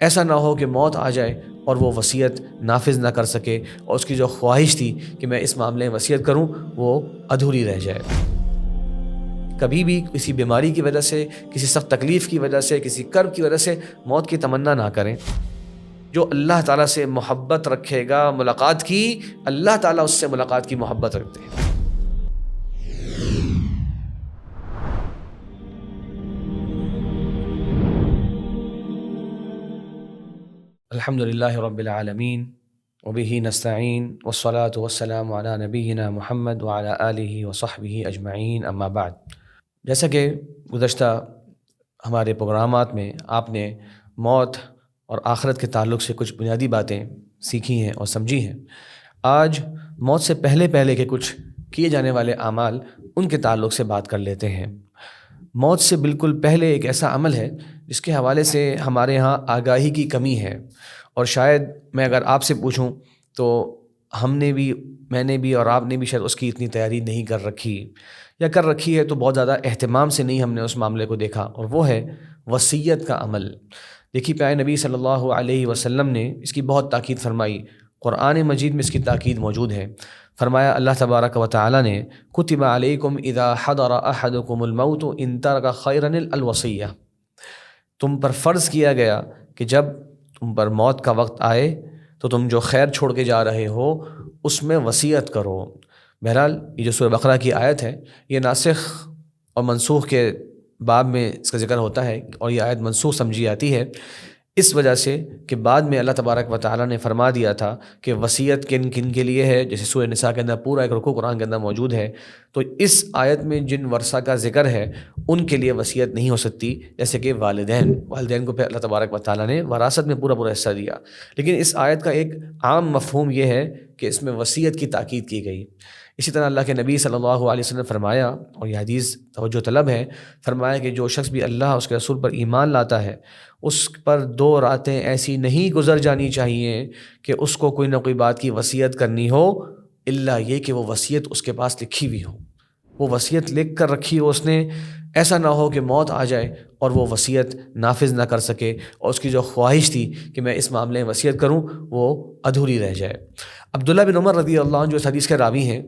ایسا نہ ہو کہ موت آ جائے اور وہ وصیت نافذ نہ کر سکے اور اس کی جو خواہش تھی کہ میں اس معاملے میں وصیت کروں وہ ادھوری رہ جائے۔ کبھی بھی کسی بیماری کی وجہ سے، کسی سخت تکلیف کی وجہ سے، کسی کرب کی وجہ سے موت کی تمنا نہ کریں۔ جو اللہ تعالیٰ سے محبت رکھے گا ملاقات کی، اللہ تعالیٰ اس سے ملاقات کی محبت رکھتے ہیں۔ الحمد للہ رب العالمین وبہ نستعین والصلاة والسلام علی نبینا محمد وعلی آلہ وصحبہ اجمعین، اما بعد۔ جیسا کہ گزشتہ ہمارے پروگرامات میں آپ نے موت اور آخرت کے تعلق سے کچھ بنیادی باتیں سیکھی ہیں اور سمجھی ہیں، آج موت سے پہلے کے کچھ کیے جانے والے اعمال، ان کے تعلق سے بات کر لیتے ہیں۔ موت سے بالکل پہلے ایک ایسا عمل ہے جس کے حوالے سے ہمارے ہاں آگاہی کی کمی ہے، اور شاید میں اگر آپ سے پوچھوں تو میں نے بھی اور آپ نے بھی شاید اس کی اتنی تیاری نہیں کر رکھی، یا کر رکھی ہے تو بہت زیادہ اہتمام سے نہیں ہم نے اس معاملے کو دیکھا، اور وہ ہے وصیت کا عمل۔ دیکھیے پیارے نبی صلی اللہ علیہ وسلم نے اس کی بہت تاکید فرمائی، قرآن مجید میں اس کی تاکید موجود ہے۔ فرمایا اللہ تبارک و تعالی نے، کتب علیکم اذا حضر احدکم الموت ان ترک خیرا الوصیہ، تم پر فرض کیا گیا کہ جب تم پر موت کا وقت آئے تو تم جو خیر چھوڑ کے جا رہے ہو اس میں وصیت کرو۔ بہرحال یہ جو سورہ بقرہ کی آیت ہے، یہ ناسخ اور منسوخ کے باب میں اس کا ذکر ہوتا ہے، اور یہ آیت منسوخ سمجھی جاتی ہے اس وجہ سے کہ بعد میں اللہ تبارک و تعالیٰ نے فرما دیا تھا کہ وصیت کن کن کے لیے ہے۔ جیسے سورہ نساء کے اندر پورا ایک رکوع قرآن کے اندر موجود ہے، تو اس آیت میں جن ورثہ کا ذکر ہے ان کے لیے وصیت نہیں ہو سکتی، جیسے کہ والدین کو پھر اللہ تبارک و تعالیٰ نے وراثت میں پورا حصہ دیا۔ لیکن اس آیت کا ایک عام مفہوم یہ ہے کہ اس میں وصیت کی تاکید کی گئی۔ اسی طرح اللہ کے نبی صلی اللہ علیہ وسلم نے فرمایا، اور یہ حدیث توجہ طلب ہے، فرمایا کہ جو شخص بھی اللہ اس کے رسول پر ایمان لاتا ہے، اس پر 2 راتیں ایسی نہیں گزر جانی چاہیے کہ اس کو کوئی نہ کوئی بات کی وصیت کرنی ہو، الا یہ کہ وہ وصیت اس کے پاس لکھی ہوئی ہو، وہ وصیت لکھ کر رکھی ہو اس نے۔ ایسا نہ ہو کہ موت آ جائے اور وہ وصیت نافذ نہ کر سکے اور اس کی جو خواہش تھی کہ میں اس معاملے میں وصیت کروں وہ ادھوری رہ جائے۔ عبداللہ بن عمر رضی اللہ عنہ جو اس حدیث کے راوی ہیں،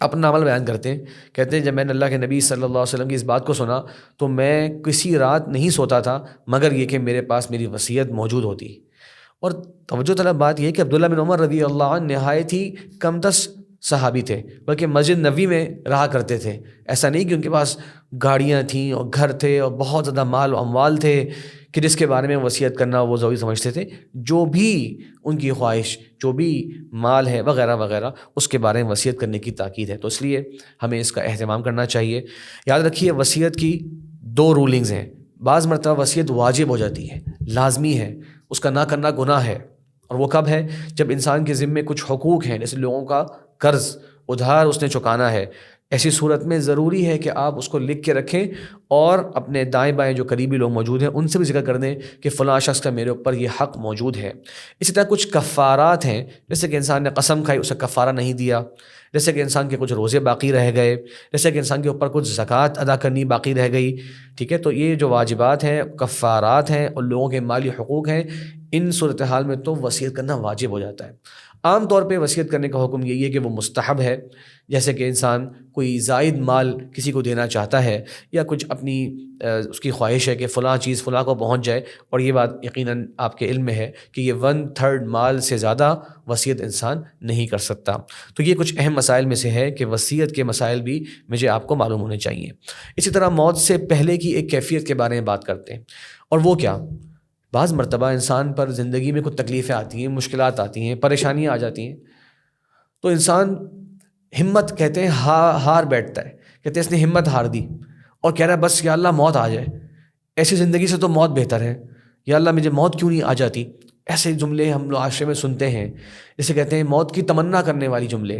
اپنا عمل بیان کرتے ہیں، کہتے ہیں جب میں نے اللہ کے نبی صلی اللہ علیہ وسلم کی اس بات کو سنا تو میں کسی رات نہیں سوتا تھا مگر یہ کہ میرے پاس میری وصیت موجود ہوتی۔ اور توجہ طلب بات یہ کہ عبداللہ بن عمر رضی اللہ عنہ نہایت ہی کم دس صحابی تھے، بلکہ مسجد نبوی میں رہا کرتے تھے۔ ایسا نہیں کہ ان کے پاس گاڑیاں تھیں اور گھر تھے اور بہت زیادہ مال و اموال تھے کہ جس کے بارے میں وصیت کرنا وہ ضروری سمجھتے تھے۔ جو بھی ان کی خواہش، جو بھی مال ہے وغیرہ وغیرہ، اس کے بارے میں وصیت کرنے کی تاکید ہے، تو اس لیے ہمیں اس کا اہتمام کرنا چاہیے۔ یاد رکھیے وصیت کی 2 رولنگز ہیں۔ بعض مرتبہ وصیت واجب ہو جاتی ہے، لازمی ہے، اس کا نہ کرنا گناہ ہے، اور وہ کب ہے؟ جب انسان کے ذمے کچھ حقوق ہیں، جیسے لوگوں کا قرض ادھار اس نے چکانا ہے۔ ایسی صورت میں ضروری ہے کہ آپ اس کو لکھ کے رکھیں اور اپنے دائیں بائیں جو قریبی لوگ موجود ہیں ان سے بھی ذکر کر دیں کہ فلاں شخص کا میرے اوپر یہ حق موجود ہے۔ اسی طرح کچھ کفارات ہیں، جیسے کہ انسان نے قسم کھائی، اسے کفارہ نہیں دیا، جیسے کہ انسان کے کچھ روزے باقی رہ گئے، جیسے کہ انسان کے اوپر کچھ زکوٰۃ ادا کرنی باقی رہ گئی، ٹھیک ہے؟ تو یہ جو واجبات ہیں، کفارات ہیں اور لوگوں کے مالی حقوق ہیں، ان صورتحال میں تو وصیت کرنا واجب ہو جاتا ہے۔ عام طور پہ وصیت کرنے کا حکم یہی ہے کہ وہ مستحب ہے، جیسے کہ انسان کوئی زائد مال کسی کو دینا چاہتا ہے یا کچھ اپنی اس کی خواہش ہے کہ فلاں چیز فلاں کو پہنچ جائے، اور یہ بات یقیناً آپ کے علم میں ہے کہ یہ 1/3 مال سے زیادہ وصیت انسان نہیں کر سکتا۔ تو یہ کچھ اہم مسائل میں سے ہے کہ وصیت کے مسائل بھی مجھے آپ کو معلوم ہونے چاہیے۔ اسی طرح موت سے پہلے کی ایک کیفیت کے بارے میں بات کرتے ہیں، اور وہ کیا؟ بعض مرتبہ انسان پر زندگی میں کچھ تکلیفیں آتی ہیں، مشکلات آتی ہیں، پریشانیاں آ جاتی ہیں، تو انسان ہمت کہتے ہیں ہار بیٹھتا ہے، کہتے ہیں اس نے ہمت ہار دی اور کہہ رہا ہے بس یا اللہ موت آ جائے، ایسی زندگی سے تو موت بہتر ہے، یا اللہ مجھے موت کیوں نہیں آ جاتی۔ ایسے جملے ہم لوگ معاشرے میں سنتے ہیں، جسے کہتے ہیں موت کی تمنا کرنے والی جملے۔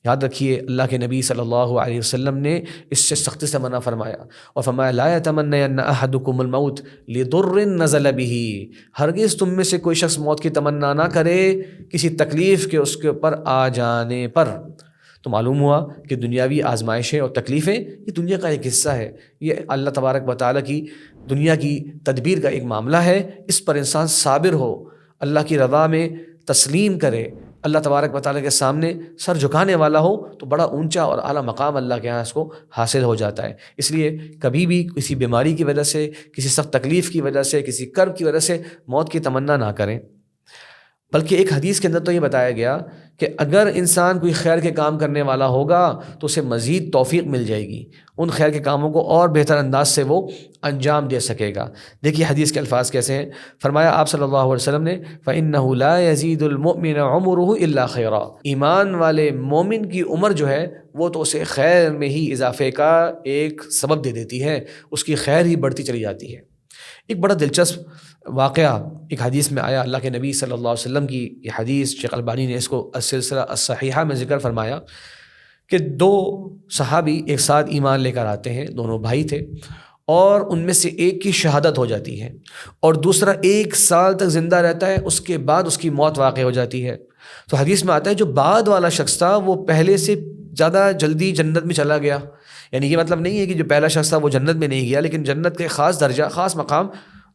یاد رکھیے اللہ کے نبی صلی اللہ علیہ وسلم نے اس سے سختی سے منع فرمایا، اور فرمایا لا یتمنین احدکم الموت لضر نزل به، ہرگز تم میں سے کوئی شخص موت کی تمنا نہ کرے کسی تکلیف کے اس کے اوپر آ جانے پر۔ تو معلوم ہوا کہ دنیاوی آزمائشیں اور تکلیفیں یہ دنیا کا ایک حصہ ہے، یہ اللہ تبارک و تعالیٰ کی دنیا کی تدبیر کا ایک معاملہ ہے، اس پر انسان صابر ہو، اللہ کی رضا میں تسلیم کرے، اللہ تبارک و تعالیٰ کے سامنے سر جھکانے والا ہو، تو بڑا اونچا اور اعلیٰ مقام اللہ کے یہاں اس کو حاصل ہو جاتا ہے۔ اس لیے کبھی بھی کسی بیماری کی وجہ سے، کسی سخت تکلیف کی وجہ سے، کسی کرب کی وجہ سے موت کی تمنا نہ کریں، بلکہ ایک حدیث کے اندر تو یہ بتایا گیا کہ اگر انسان کوئی خیر کے کام کرنے والا ہوگا تو اسے مزید توفیق مل جائے گی، ان خیر کے کاموں کو اور بہتر انداز سے وہ انجام دے سکے گا۔ دیکھیے حدیث کے الفاظ کیسے ہیں، فرمایا آپ صلی اللہ علیہ وسلم نے فَإِنَّهُ لَا يَزِيدُ الْمُؤْمِنَ عُمُرُهُ إِلَّا خَيْرًا، ایمان والے مومن کی عمر جو ہے وہ تو اسے خیر میں ہی اضافے کا ایک سبب دے دیتی ہے، اس کی خیر ہی بڑھتی چلی جاتی ہے۔ ایک بڑا دلچسپ واقعہ ایک حدیث میں آیا، اللہ کے نبی صلی اللہ علیہ وسلم کی یہ حدیث شیخ البانی نے اس کو السلسلہ الصحیحہ میں ذکر فرمایا کہ دو صحابی ایک ساتھ ایمان لے کر آتے ہیں، دونوں بھائی تھے، اور ان میں سے ایک کی شہادت ہو جاتی ہے اور دوسرا 1 سال تک زندہ رہتا ہے، اس کے بعد اس کی موت واقع ہو جاتی ہے۔ تو حدیث میں آتا ہے جو بعد والا شخص تھا وہ پہلے سے زیادہ جلدی جنت میں چلا گیا، یعنی یہ مطلب نہیں ہے کہ جو پہلا شخص تھا وہ جنت میں نہیں گیا، لیکن جنت کے خاص درجہ، خاص مقام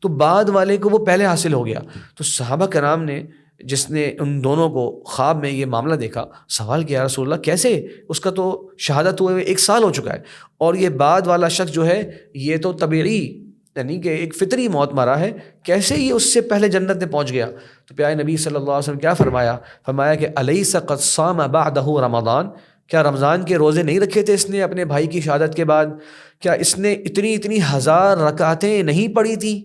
تو بعد والے کو وہ پہلے حاصل ہو گیا۔ تو صحابہ کرام نے، جس نے ان دونوں کو خواب میں یہ معاملہ دیکھا، سوال کیا رسول اللہ کیسے، اس کا تو شہادت ہوئے 1 سال ہو چکا ہے، اور یہ بعد والا شخص جو ہے یہ تو طبیعی یعنی کہ ایک فطری موت مرا ہے، کیسے یہ اس سے پہلے جنت میں پہنچ گیا؟ تو پیارے نبی صلی اللہ علیہ وسلم کیا فرمایا کہ الیس قد صام بعدہ رمضان، کیا رمضان کے روزے نہیں رکھے تھے اس نے اپنے بھائی کی شہادت کے بعد؟ کیا اس نے اتنی 1000 رکعتیں نہیں پڑھی تھیں؟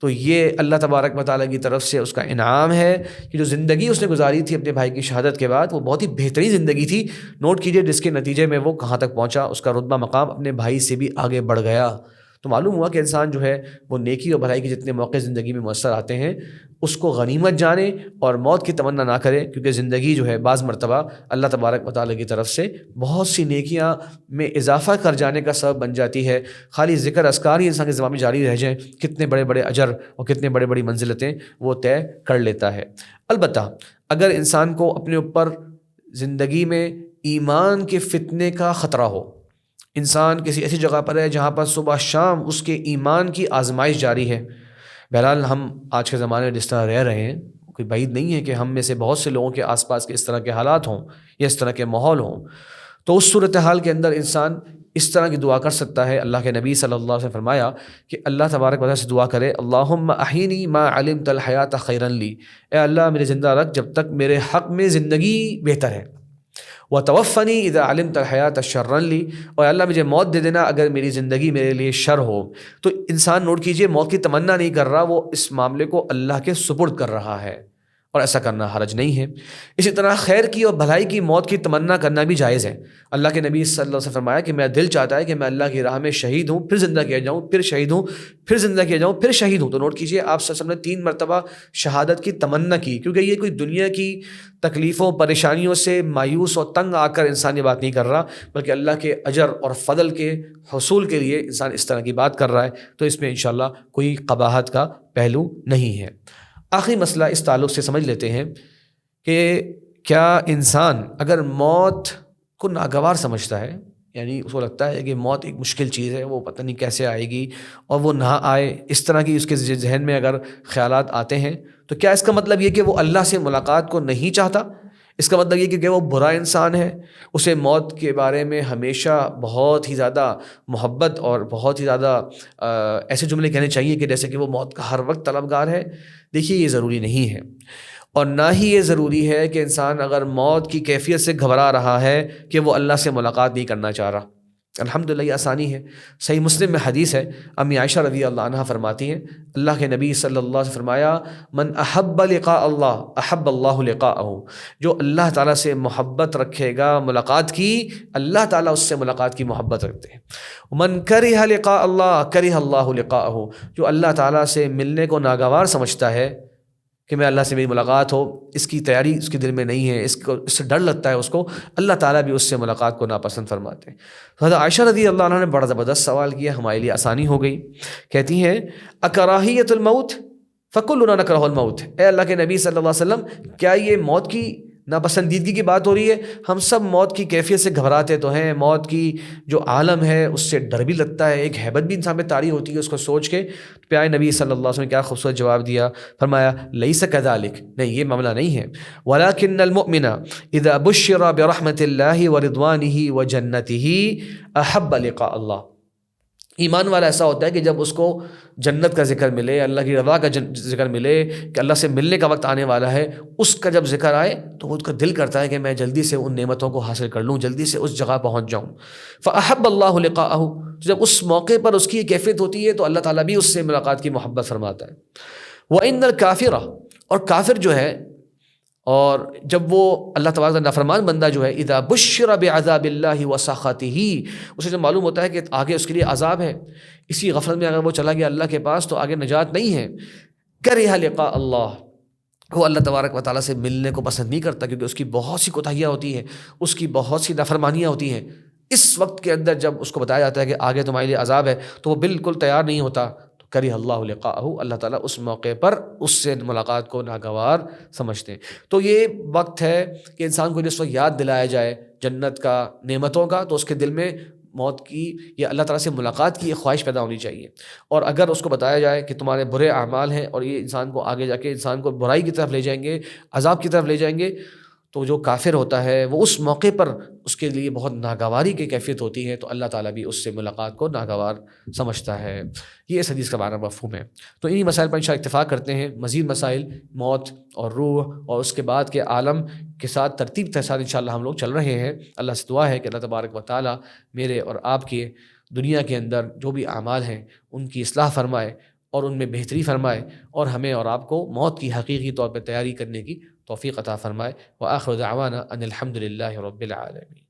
تو یہ اللہ تبارک و تعالیٰ کی طرف سے اس کا انعام ہے کہ جو زندگی اس نے گزاری تھی اپنے بھائی کی شہادت کے بعد وہ بہت ہی بہترین زندگی تھی۔ نوٹ کیجئے جس کے نتیجے میں وہ کہاں تک پہنچا، اس کا رتبہ مقام اپنے بھائی سے بھی آگے بڑھ گیا۔ تو معلوم ہوا کہ انسان جو ہے وہ نیکی اور بھلائی کے جتنے موقع زندگی میں میسر آتے ہیں اس کو غنیمت جانے اور موت کی تمنا نہ کرے، کیونکہ زندگی جو ہے بعض مرتبہ اللہ تبارک و تعالیٰ کی طرف سے بہت سی نیکیاں میں اضافہ کر جانے کا سبب بن جاتی ہے۔ خالی ذکر اذکار ہی انسان کے زبان میں جاری رہ جائیں، کتنے بڑے بڑے اجر اور کتنے بڑے بڑی منزلتیں وہ طے کر لیتا ہے۔ البتہ اگر انسان کو اپنے اوپر زندگی میں ایمان کے فتنے کا خطرہ ہو، انسان کسی ایسی جگہ پر ہے جہاں پر صبح شام اس کے ایمان کی آزمائش جاری ہے، بہرحال ہم آج کے زمانے میں جس طرح رہ رہے ہیں کوئی بعید نہیں ہے کہ ہم میں سے بہت سے لوگوں کے آس پاس کے اس طرح کے حالات ہوں یا اس طرح کے ماحول ہوں، تو اس صورتحال کے اندر انسان اس طرح کی دعا کر سکتا ہے۔ اللہ کے نبی صلی اللہ علیہ وسلم فرمایا کہ اللہ تبارک و تعالیٰ سے دعا کرے، اللہم احینی ما علمت الحیات خیرا لی، اے اللہ میرے زندہ رکھ جب تک میرے حق میں زندگی بہتر ہے، وتوفنی اذا علمت الحیات شرا لی، اور اللہ مجھے موت دے دینا اگر میری زندگی میرے لیے شر ہو۔ تو انسان نوٹ کیجئے موت کی تمنا نہیں کر رہا، وہ اس معاملے کو اللہ کے سپرد کر رہا ہے، اور ایسا کرنا حرج نہیں ہے۔ اسی طرح خیر کی اور بھلائی کی موت کی تمنا کرنا بھی جائز ہے۔ اللہ کے نبی صلی اللہ علیہ وسلم فرمایا کہ میرا دل چاہتا ہے کہ میں اللہ کی راہ میں شہید ہوں، پھر زندہ کیا جاؤں، پھر شہید ہوں، پھر زندہ کیا جاؤں، پھر شہید ہوں۔ تو نوٹ کیجئے آپ صلی اللہ علیہ وسلم نے 3 مرتبہ شہادت کی تمنا کی، کیونکہ یہ کوئی دنیا کی تکلیفوں پریشانیوں سے مایوس اور تنگ آ کر انسان یہ بات نہیں کر رہا، بلکہ اللہ کے اجر اور فضل کے حصول کے لیے انسان اس طرح کی بات کر رہا ہے، تو اس میں انشاءاللہ کوئی قباحت کا پہلو نہیں ہے۔ آخری مسئلہ اس تعلق سے سمجھ لیتے ہیں کہ کیا انسان اگر موت کو ناگوار سمجھتا ہے، یعنی اس کو لگتا ہے کہ موت ایک مشکل چیز ہے، وہ پتہ نہیں کیسے آئے گی اور وہ نہ آئے، اس طرح کی اس کے ذہن میں اگر خیالات آتے ہیں، تو کیا اس کا مطلب یہ کہ وہ اللہ سے ملاقات کو نہیں چاہتا؟ اس کا مطلب یہ کہ وہ برا انسان ہے، اسے موت کے بارے میں ہمیشہ بہت ہی زیادہ محبت اور بہت ہی زیادہ ایسے جملے کہنے چاہیے کہ جیسے کہ وہ موت کا ہر وقت طلبگار ہے؟ دیکھیے یہ ضروری نہیں ہے، اور نہ ہی یہ ضروری ہے کہ انسان اگر موت کی کیفیت سے گھبرا رہا ہے کہ وہ اللہ سے ملاقات نہیں کرنا چاہ رہا۔ الحمدللہ یہ آسانی ہے۔ صحیح مسلم میں حدیث ہے، امی عائشہ رضی اللہ عنہ فرماتی ہیں اللہ کے نبی صلی اللہ علیہ وسلم فرمایا من احب لقاء اللہ احب اللہ لقاءہ، جو اللہ تعالیٰ سے محبت رکھے گا ملاقات کی، اللہ تعالیٰ اس سے ملاقات کی محبت رکھتے ہیں۔ من کرہ لقاء اللہ کرہ اللہ لقاءہ، جو اللہ تعالیٰ سے ملنے کو ناگوار سمجھتا ہے کہ میں اللہ سے میری ملاقات ہو، اس کی تیاری اس کے دل میں نہیں ہے، اس سے ڈر لگتا ہے اس کو، اللہ تعالیٰ بھی اس سے ملاقات کو ناپسند فرماتے ہیں۔ حضرت عائشہ رضی اللہ عنہ نے بڑا زبردست سوال کیا، ہمارے لیے آسانی ہو گئی۔ کہتی ہیں اکراہیت الموت فکلنا نکرہ الموت، اے اللہ کے نبی صلی اللہ علیہ وسلم کیا یہ موت کی ناپسندیدگی کی بات ہو رہی ہے. ہم سب موت کی کیفیت سے گھبراتے تو ہیں، موت کی جو عالم ہے اس سے ڈر بھی لگتا ہے، ایک ہیبت بھی انسان میں طاری ہوتی ہے اس کو سوچ کے. پیارے نبی صلی اللہ علیہ وسلم نے کیا خوبصورت جواب دیا، فرمایا لیس کذالک، نہیں یہ معاملہ نہیں ہے، ولکن المؤمن اذا بشر برحمت اللہ ورضوانہ وجنتہ احب لقاء اللہ. ایمان والا ایسا ہوتا ہے کہ جب اس کو جنت کا ذکر ملے، اللہ کی رضا کا ذکر ملے، کہ اللہ سے ملنے کا وقت آنے والا ہے، اس کا جب ذکر آئے تو وہ اس کا دل کرتا ہے کہ میں جلدی سے ان نعمتوں کو حاصل کر لوں، جلدی سے اس جگہ پہنچ جاؤں. فأحب اللہ لقاءہ، جب اس موقع پر اس کی یہ کیفیت ہوتی ہے تو اللہ تعالیٰ بھی اس سے ملاقات کی محبت فرماتا ہے. وَإِنَّ الْكَافِرَ، اور کافر جو ہے، اور جب وہ اللہ تبارک کا نافرمان بندہ جو ہے، اذا بشر بعذاب اللہ وسخطہ، اسے جب معلوم ہوتا ہے کہ آگے اس کے لیے عذاب ہے، اسی غفلت میں اگر وہ چلا گیا اللہ کے پاس تو آگے نجات نہیں ہے. کرہ لقاء اللہ، وہ اللہ تبارک و تعالیٰ سے ملنے کو پسند نہیں کرتا، کیونکہ اس کی بہت سی کوتاہیاں ہوتی ہیں، اس کی بہت سی نافرمانیاں ہوتی ہیں. اس وقت کے اندر جب اس کو بتایا جاتا ہے کہ آگے تمہارے لیے عذاب ہے تو وہ بالکل تیار نہیں ہوتا. کرہ اللہ لقاءہ، اللہ تعالیٰ اس موقع پر اس سے ملاقات کو ناگوار سمجھتے ہیں. تو یہ وقت ہے کہ انسان کو جس وقت یاد دلایا جائے جنت کا، نعمتوں کا، تو اس کے دل میں موت کی یا اللہ تعالیٰ سے ملاقات کی ایک خواہش پیدا ہونی چاہیے. اور اگر اس کو بتایا جائے کہ تمہارے برے اعمال ہیں اور یہ انسان کو آگے جا کے انسان کو برائی کی طرف لے جائیں گے، عذاب کی طرف لے جائیں گے، تو جو کافر ہوتا ہے وہ اس موقع پر اس کے لیے بہت ناگواری کی کیفیت ہوتی ہے، تو اللہ تعالیٰ بھی اس سے ملاقات کو ناگوار سمجھتا ہے. یہ اس حدیث کا معنی مفہوم ہے. تو انہی مسائل پر انشاءاللہ اتفاق کرتے ہیں. مزید مسائل موت اور روح اور اس کے بعد کے عالم کے ساتھ ترتیب کے ساتھ انشاءاللہ ہم لوگ چل رہے ہیں. اللہ سے دعا ہے کہ اللہ تبارک و تعالیٰ میرے اور آپ کے دنیا کے اندر جو بھی اعمال ہیں ان کی اصلاح فرمائے اور ان میں بہتری فرمائے، اور ہمیں اور آپ کو موت کی حقیقی طور پہ تیاری کرنے کی توفیق عطا فرمائے. وآخر دعوانا ان الحمد للہ رب العالمین.